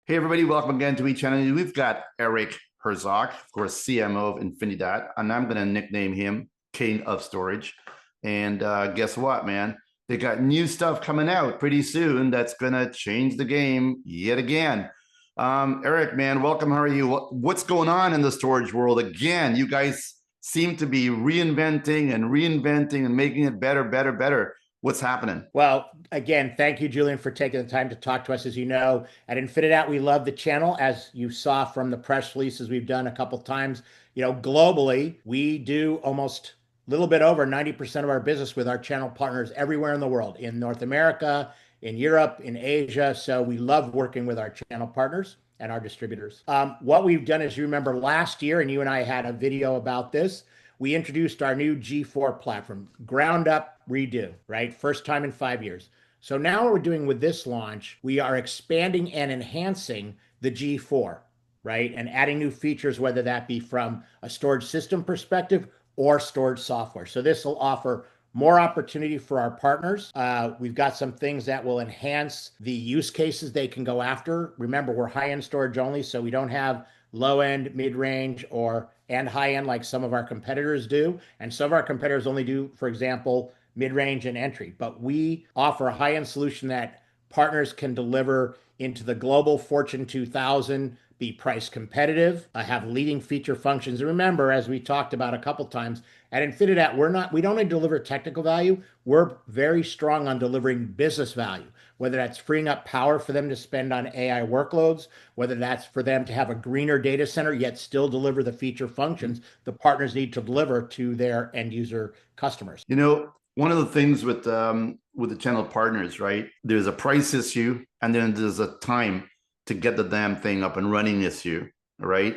Hey, everybody, welcome again to each channel. We've got Eric Herzog, of course, CMO of Infinidat, and I'm going to nickname him King of Storage. And guess what, man? They got new stuff coming out pretty soon that's going to change the game yet again. Eric, man, welcome. How are you? What's going on in the storage world again? You guys seem to be reinventing and making it better, better, better. What's happening? Well, again, thank you, Julian, for taking the time to talk to us. As you know, at Infinidat, we love the channel. As you saw from the press releases we've done a couple times, globally, we do almost a little bit over 90% of our business with our channel partners everywhere in the world, in North America, in Europe, in Asia. So we love working with our channel partners and our distributors. What we've done is, you remember last year, and you and I had a video about this, we introduced our new G4 platform, ground up redo, right? First time in 5 years. So now what we're doing with this launch, we are expanding and enhancing the G4, right? And adding new features, whether that be from a storage system perspective or storage software. So this will offer more opportunity for our partners. We've got some things that will enhance the use cases they can go after. Remember, we're high-end storage only, so we don't have low-end, mid-range, and high-end like some of our competitors do. And some of our competitors only do, for example, mid-range and entry. But we offer a high-end solution that partners can deliver into the global Fortune 2000, be price competitive, have leading feature functions. And remember, as we talked about a couple times, at Infinidat, we don't only deliver technical value, we're very strong on delivering business value, whether that's freeing up power for them to spend on AI workloads, whether that's for them to have a greener data center, yet still deliver the feature functions the partners need to deliver to their end user customers. One of the things with the channel partners, right? There's a price issue, and then there's a time to get the damn thing up and running issue, right?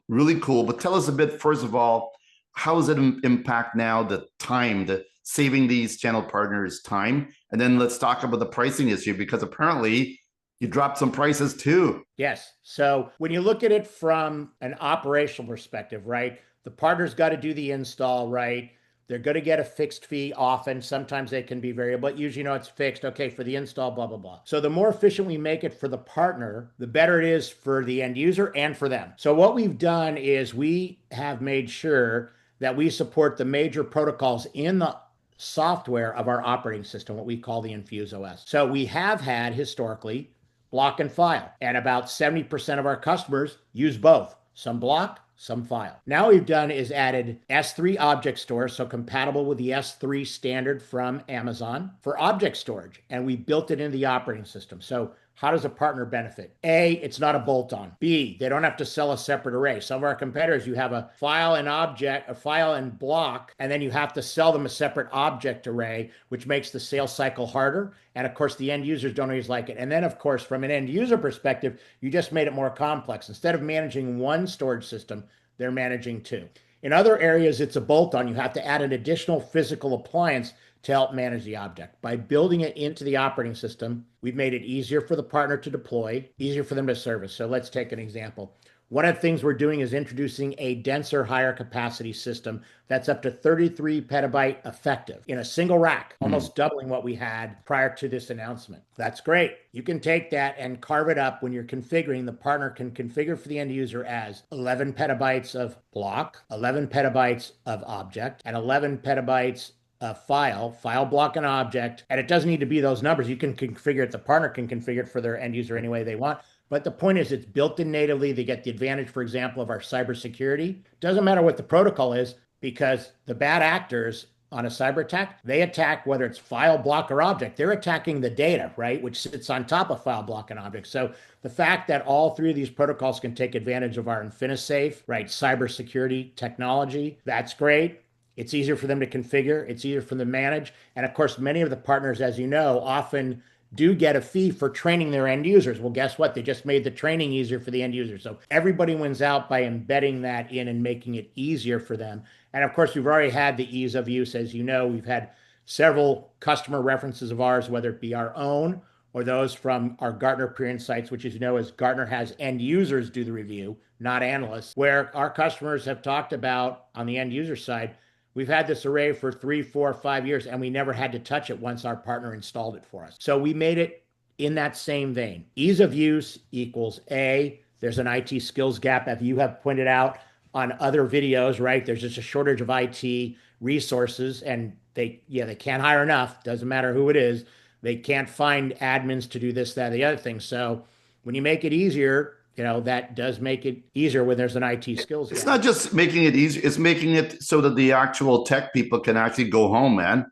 Really cool. But tell us a bit, first of all, how does it impact now the time, the saving these channel partners time? And then let's talk about the pricing issue, because apparently you dropped some prices too. Yes. So when you look at it from an operational perspective, right? The partner's got to do the install, right? They're going to get a fixed fee often. Sometimes they can be variable, but usually, it's fixed. Okay, for the install, blah, blah, blah. So the more efficient we make it for the partner, the better it is for the end user and for them. So what we've done is we have made sure that we support the major protocols in the software of our operating system, what we call the Infuse OS. So we have had historically block and file, and about 70% of our customers use both, some block, some file. Now what we've done is added S3 object store, so compatible with the S3 standard from Amazon for object storage, and we built it into the operating system. So how does a partner benefit? A, it's not a bolt-on. B, they don't have to sell a separate array. Some of our competitors, you have a file and object, a file and block, and then you have to sell them a separate object array, which makes the sales cycle harder. And of course, the end users don't always like it. And then, of course, from an end user perspective, you just made it more complex. Instead of managing one storage system, they're managing two. In other areas, it's a bolt-on. You have to add an additional physical appliance to help manage the object. By building it into the operating system, we've made it easier for the partner to deploy, easier for them to service. So let's take an example. One of the things we're doing is introducing a denser, higher capacity system that's up to 33 petabyte effective in a single rack, almost doubling what we had prior to this announcement. That's great. You can take that and carve it up when you're configuring. The partner can configure for the end user as 11 petabytes of block, 11 petabytes of object, and 11 petabytes a file block, and object. And it doesn't need to be those numbers. You can configure it. The partner can configure it for their end user any way they want. But the point is, it's built in natively. They get the advantage, for example, of our cybersecurity. Doesn't matter what the protocol is, because the bad actors on a cyber attack, they attack whether it's file, block, or object. They're attacking the data, right, which sits on top of file, block, and object. So the fact that all three of these protocols can take advantage of our InfiniSafe, right, cybersecurity technology, that's great. It's easier for them to configure. It's easier for them to manage. And of course, many of the partners, as you know, often do get a fee for training their end users. Well, guess what? They just made the training easier for the end user. So everybody wins out by embedding that in and making it easier for them. And of course, we've already had the ease of use. As you know, we've had several customer references of ours, whether it be our own or those from our Gartner Peer Insights, which, as you know, is Gartner has end users do the review, not analysts, where our customers have talked about on the end user side, we've had this array for 3, 4, 5 years, and we never had to touch it once our partner installed it for us. So we made it in that same vein, ease of use equals A, there's an IT skills gap, as you have pointed out on other videos, right? There's just a shortage of IT resources, and they can't hire enough. Doesn't matter who it is. They can't find admins to do this, that, the other thing. So when you make it easier, that does make it easier when there's an IT skills It's gap. not just making it easy, it's making it so that the actual tech people can actually go home, man,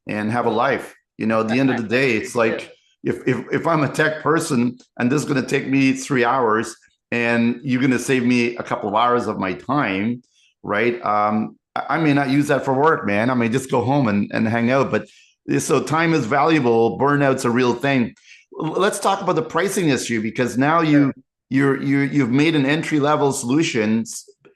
and have a life. At the end of the day, it's like if I'm a tech person and this is going to take me 3 hours and you're going to save me a couple of hours of my time, right? I may not use that for work, man. I may just go home and hang out. But so time is valuable. Burnout's a real thing. Let's talk about the pricing issue, because now you've made an entry level solution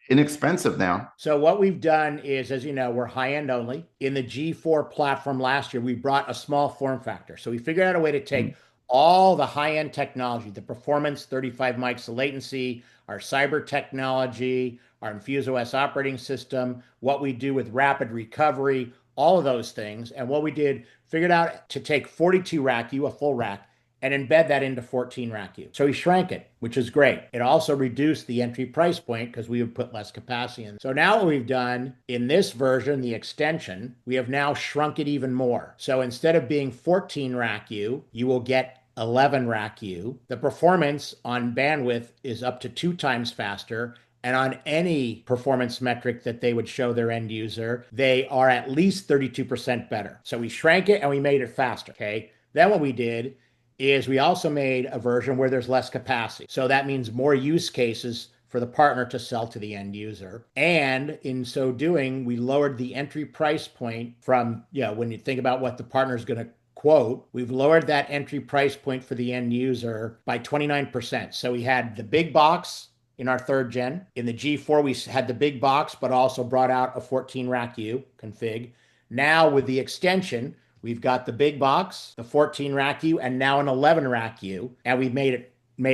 inexpensive now. So what we've done is, as you know, we're high end only. In the G4 platform last year, we brought a small form factor. So we figured out a way to take all the high end technology, the performance, 35 mics of latency, our cyber technology, our InfuseOS operating system, what we do with rapid recovery, all of those things. And what we did, figured out to take 42 rack U, a full rack, and embed that into 14 rack U. So we shrank it, which is great. It also reduced the entry price point because we would put less capacity in. So now what we've done in this version, the extension, we have now shrunk it even more. So instead of being 14 rack U, you will get 11 rack U. The performance on bandwidth is up to 2 times faster. And on any performance metric that they would show their end user, they are at least 32% better. So we shrank it and we made it faster, okay? Then what we did is we also made a version where there's less capacity. So that means more use cases for the partner to sell to the end user. And in so doing, we lowered the entry price point from, when you think about what the partner is going to quote, we've lowered that entry price point for the end user by 29%. So we had the big box in our 3rd gen. In the G4, we had the big box, but also brought out a 14 rack U config. Now with the extension, we've got the big box, the 14 rack U, and now an 11 rack U. And we've made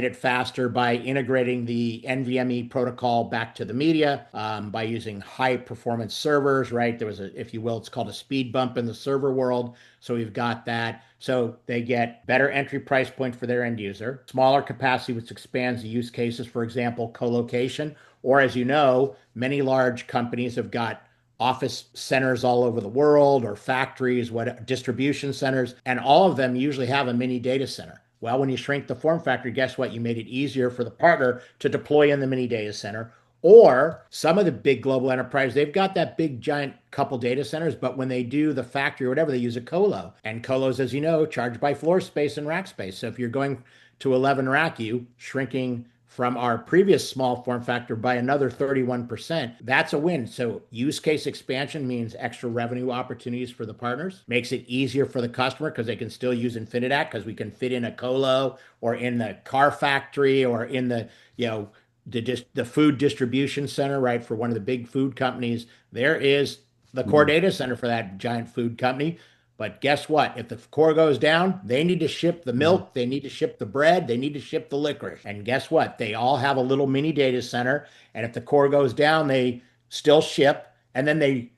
it faster by integrating the NVMe protocol back to the media, by using high performance servers, right? There was if you will, it's called a speed bump in the server world. So we've got that. So they get better entry price point for their end user, smaller capacity, which expands the use cases, for example, co-location, or as you know, many large companies have got office centers all over the world, or factories, distribution centers, and all of them usually have a mini data center. Well, when you shrink the form factor, guess what? You made it easier for the partner to deploy in the mini data center. Or some of the big global enterprise, they've got that big giant couple data centers, but when they do the factory or whatever, they use a colo. And colos, as you know, charge by floor space and rack space. So if you're going to 11 rack U, shrinking from our previous small form factor by another 31%, that's a win. So use case expansion means extra revenue opportunities for the partners, makes it easier for the customer because they can still use Infinidat because we can fit in a colo or in the car factory or in the, the food distribution center, right? For one of the big food companies, there is the core data center for that giant food company. But guess what? If the core goes down, they need to ship the milk, they need to ship the bread, they need to ship the licorice. And guess what? They all have a little mini data center. And if the core goes down, they still ship, and then they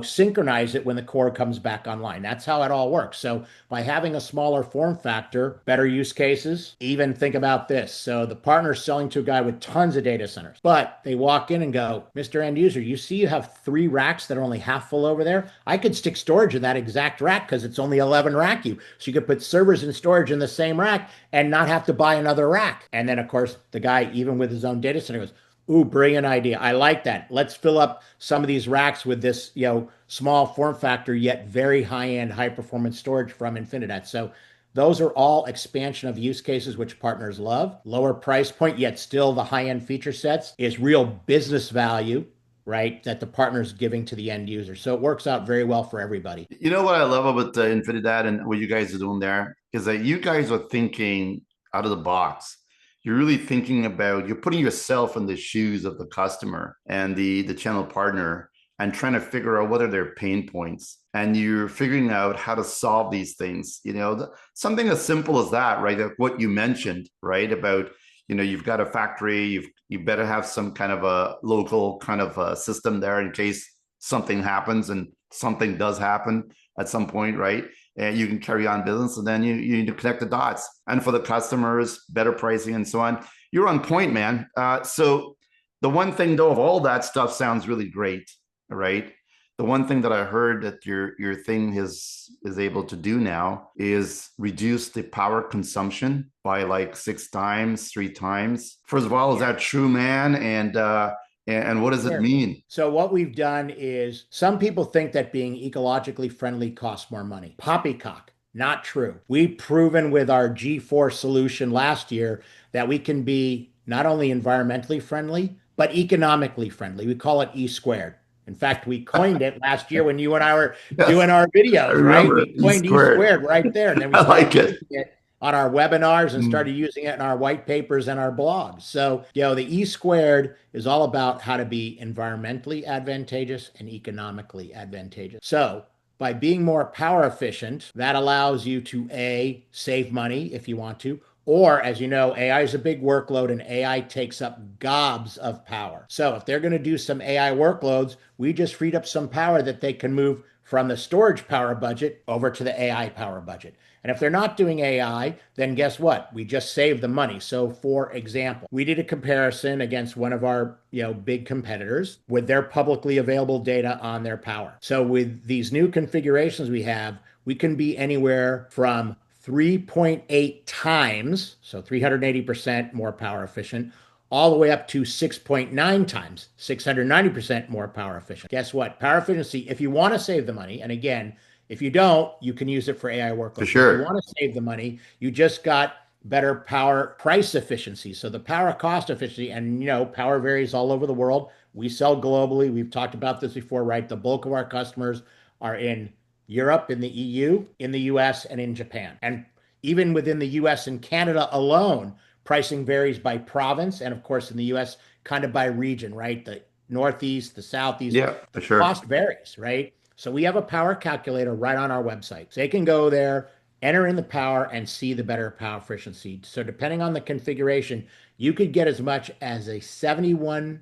synchronize it when the core comes back online. That's how it all works. So by having a smaller form factor, better use cases, even think about this. So the partner's selling to a guy with tons of data centers, but they walk in and go, Mr. End User, you see you have 3 racks that are only half full over there. I could stick storage in that exact rack because it's only 11 rack U. So you could put servers and storage in the same rack and not have to buy another rack. And then of course, the guy, even with his own data center, goes, ooh, brilliant idea. I like that. Let's fill up some of these racks with this, small form factor, yet very high-end, high-performance storage from Infinidat. So those are all expansion of use cases, which partners love. Lower price point, yet still the high-end feature sets is real business value, right? That the partner's giving to the end user. So it works out very well for everybody. You know what I love about the Infinidat and what you guys are doing there is that you guys are thinking out of the box. You're really thinking about, you're putting yourself in the shoes of the customer and the channel partner and trying to figure out what are their pain points. And you're figuring out how to solve these things, something as simple as that, right? Like what you mentioned, right? About, you've got a factory, you better have some kind of a local kind of a system there in case something happens, and something does happen at some point, right? and you can carry on business. And then you need to connect the dots. And for the customers, better pricing and so on. You're on point, man. So the one thing though of all that stuff sounds really great, right? The one thing that I heard that your thing is able to do now is reduce the power consumption by like 6 times, 3 times. First of all, is that true, man? And what does it Sure. mean? So what we've done is some people think that being ecologically friendly costs more money. Poppycock, not true. We've proven with our G4 solution last year that we can be not only environmentally friendly, but economically friendly. We call it E squared. In fact, we coined it last year when you and I were Yes, doing our I videos, right? remember We E coined E squared. squared right there. And then we I started like it. using it on our webinars and Mm. started using it in our white papers and our blogs. So, the E squared is all about how to be environmentally advantageous and economically advantageous. So, by being more power efficient, that allows you to A, save money if you want to, or as you know, AI is a big workload and AI takes up gobs of power. So if they're going to do some AI workloads, we just freed up some power that they can move from the storage power budget over to the AI power budget. And if they're not doing AI, then guess what? We just saved the money. So for example, we did a comparison against one of our, big competitors with their publicly available data on their power. So with these new configurations we have, we can be anywhere from 3.8 times, so 380% more power efficient, all the way up to 6.9 times, 690% more power efficient. Guess what? Power efficiency, if you want to save the money, and again, if you don't, you can use it for AI For workloads. But if you sure. want to save the money, you just got better power price efficiency. So the power cost efficiency, and power varies all over the world. We sell globally. We've talked about this before, right? The bulk of our customers are in Europe, in the EU, in the US, and in Japan. And even within the US and Canada alone, pricing varies by province. And of course, in the US, kind of by region, right? The Northeast, the Southeast, Yeah, the for sure. cost varies, right? So we have a power calculator right on our website. So they can go there, enter in the power, and see the better power efficiency. So depending on the configuration, you could get as much as a 71%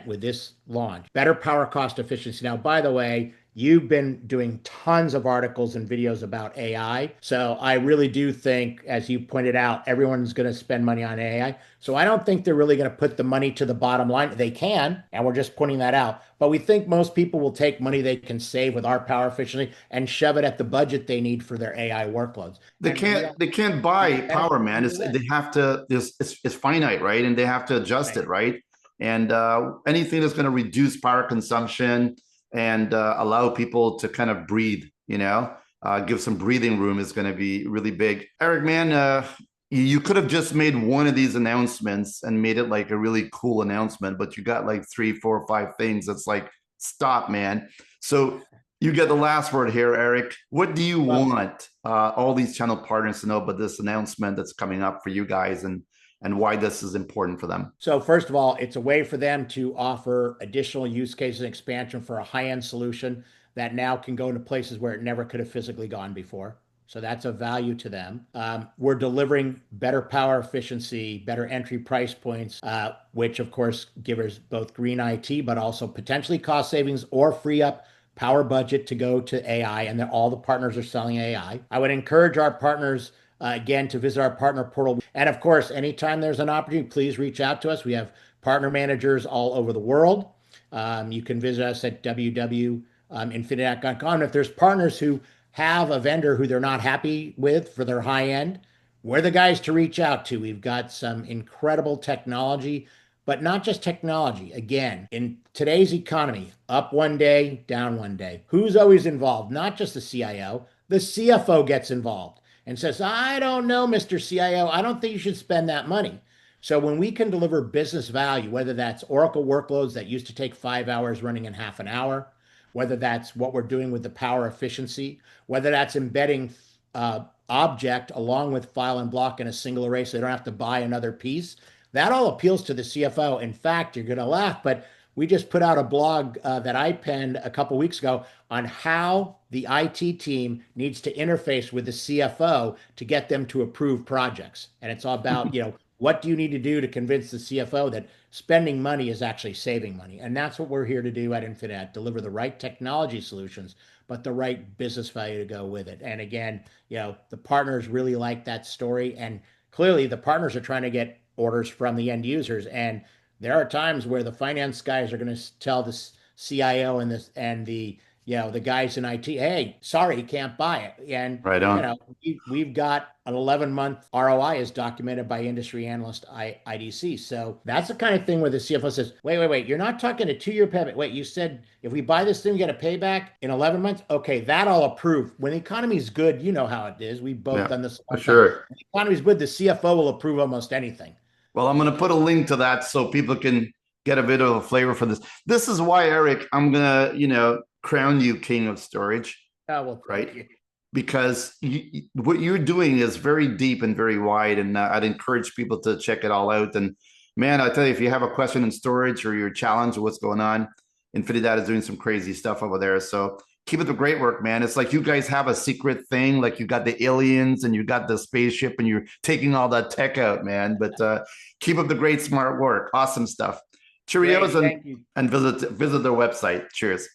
with this launch. Better power cost efficiency. Now, by the way, you've been doing tons of articles and videos about AI. So I really do think, as you pointed out, everyone's going to spend money on AI. So I don't think they're really going to put the money to the bottom line. They can, and we're just pointing that out. But we think most people will take money they can save with our power efficiency and shove it at the budget they need for their AI workloads. They And we can't all they can't buy power, benefit man. either It's way. they have to it's finite, right? And they have to adjust Right. it, right? And anything that's going to reduce power consumption and allow people to kind of breathe, give some breathing room is going to be really big. Eric, man, you could have just made one of these announcements and made it like a really cool announcement, but you got like three, four, five things. It's like, stop, man. So you get the last word here, Eric. What do you Well, want all these channel partners to know about this announcement that's coming up for you guys and why this is important for them? so first of all, it's a way for them to offer additional use cases and expansion for a high-end solution that now can go into places where it never could have physically gone before. So that's a value to them. We're delivering better power efficiency, better entry price points, which of course give us both green IT, but also potentially cost savings or free up power budget to go to AI. And all the partners are selling AI. I would encourage our partners again to visit our partner portal. And of course, anytime there's an opportunity, please reach out to us. We have partner managers all over the world. You can visit us at www.infinidat.com. If there's partners who have a vendor who they're not happy with for their high end, we're the guys to reach out to. We've got some incredible technology, but not just technology. Again, in today's economy, up one day, down one day. Who's always involved? Not just the CIO, the CFO gets involved and says, I don't know, Mr. CIO, I don't think you should spend that money. So when we can deliver business value, whether that's Oracle workloads that used to take 5 hours running in half an hour, whether that's what we're doing with the power efficiency, whether that's embedding object along with file and block in a single array so they don't have to buy another piece, that all appeals to the CFO. In fact, you're going to laugh, but we just put out a blog that I penned a couple weeks ago on how the IT team needs to interface with the CFO to get them to approve projects. And it's all about, what do you need to do to convince the CFO that spending money is actually saving money? And that's what we're here to do at Infinidat, deliver the right technology solutions, but the right business value to go with it. And again, the partners really like that story. And clearly the partners are trying to get orders from the end users. And there are times where the finance guys are going to tell the CIO and the guys in IT, hey, sorry, you can't buy it. And Right on. we've got an 11-month ROI is documented by industry analyst IDC. So that's the kind of thing where the CFO says, wait, you're not talking a 2-year payback. Wait, you said if we buy this thing, we get a payback in 11 months. Okay, that I'll approve. When the economy is good, you know how it is. We've both Yeah, done this a for long time. sure. When the economy is good, the CFO will approve almost anything. Well, I'm going to put a link to that so people can get a bit of a flavor for this. This is why, Eric, I'm going to, crown you king of storage, Oh, well, thank right? you. Because what you're doing is very deep and very wide. And I'd encourage people to check it all out. And man, I tell you, if you have a question in storage or you're challenged with what's going on, Infinidat is doing some crazy stuff over there. So keep it the great work, man. It's like you guys have a secret thing, like you got the aliens and you got the spaceship and you're taking all that tech out, man. But keep up the great, smart work. Awesome stuff. Great. Cheerios Thank you. and visit their website. Cheers.